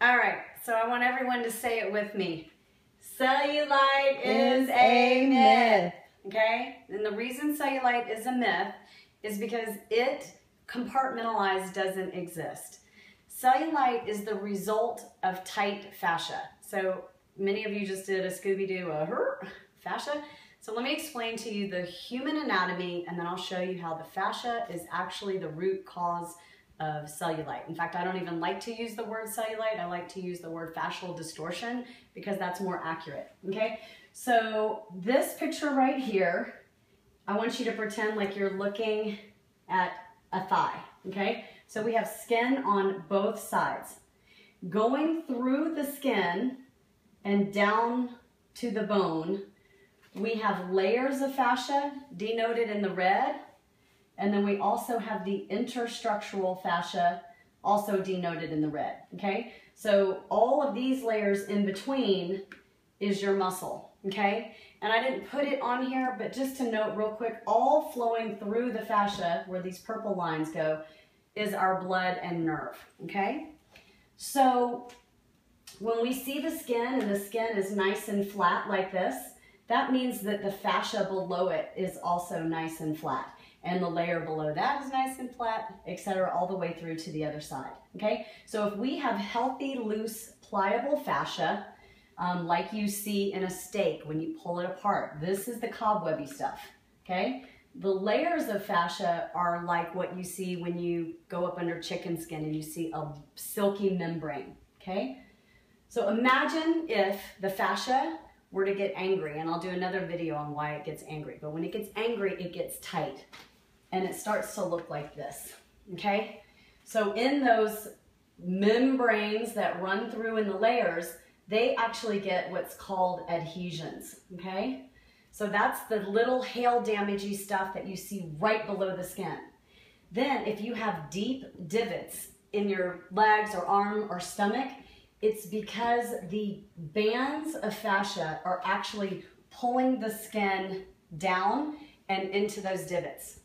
All right, so I want everyone to say it with me. Cellulite is a myth. Okay? And the reason cellulite is a myth is because it compartmentalized doesn't exist. Cellulite is the result of tight fascia. So many of you just did a Scooby-Doo fascia. So let me explain to you the human anatomy, and then I'll show you how the fascia is actually the root cause of cellulite. In fact, I don't even like to use the word cellulite. I like to use the word fascial distortion because that's more accurate, okay? So this picture right here, I want you to pretend like you're looking at a thigh, okay? So we have skin on both sides. Going through the skin and down to the bone, we have layers of fascia denoted in the red, and then we also have the interstructural fascia also denoted in the red, okay? So all of these layers in between is your muscle, okay? And I didn't put it on here, but just to note real quick, all flowing through the fascia, where these purple lines go, is our blood and nerve, okay? So when we see the skin and the skin is nice and flat like this, that means that the fascia below it is also nice and flat. And the layer below that is nice and flat, etc., all the way through to the other side, okay? So if we have healthy, loose, pliable fascia, like you see in a steak when you pull it apart, this is the cobwebby stuff, okay? The layers of fascia are like what you see when you go up under chicken skin and you see a silky membrane, okay? So imagine if the fascia were to get angry, and I'll do another video on why it gets angry, but when it gets angry, it gets tight. And it starts to look like this, okay? So in those membranes that run through in the layers, they actually get what's called adhesions, okay? So that's the little hail damagey stuff that you see right below the skin. Then if you have deep divots in your legs or arm or stomach, it's because the bands of fascia are actually pulling the skin down and into those divots.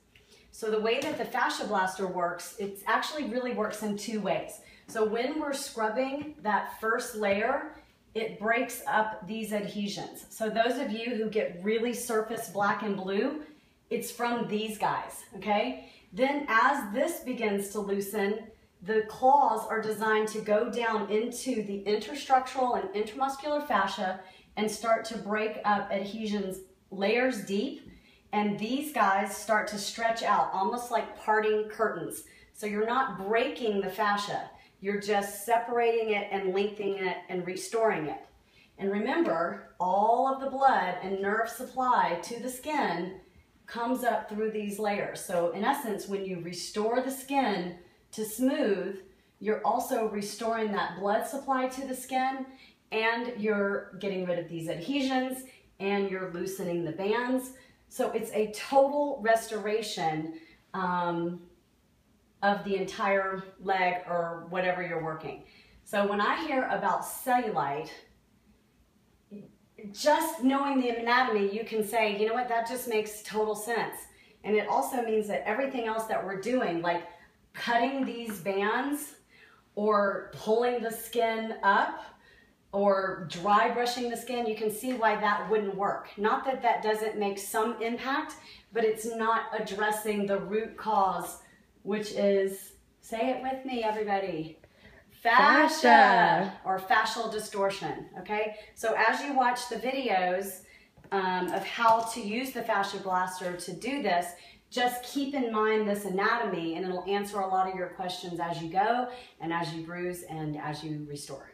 So the way that the FasciaBlaster works, it actually really works in two ways. So when we're scrubbing that first layer, it breaks up these adhesions. So those of you who get really surface black and blue, it's from these guys, okay? Then as this begins to loosen, the claws are designed to go down into the interstructural and intramuscular fascia and start to break up adhesions layers deep. And these guys start to stretch out, almost like parting curtains. So you're not breaking the fascia, you're just separating it and lengthening it and restoring it. And remember, all of the blood and nerve supply to the skin comes up through these layers. So in essence, when you restore the skin to smooth, you're also restoring that blood supply to the skin, and you're getting rid of these adhesions, and you're loosening the bands. So it's a total restoration of the entire leg or whatever you're working. So when I hear about cellulite, just knowing the anatomy, you can say, you know what, that just makes total sense. And it also means that everything else that we're doing, like cutting these bands or pulling the skin up, or dry brushing the skin, you can see why that wouldn't work. Not that that doesn't make some impact, but it's not addressing the root cause, which is, say it with me, everybody, fascia or fascial distortion, okay? So as you watch the videos of how to use the FasciaBlaster to do this, just keep in mind this anatomy, and it'll answer a lot of your questions as you go and as you bruise and as you restore.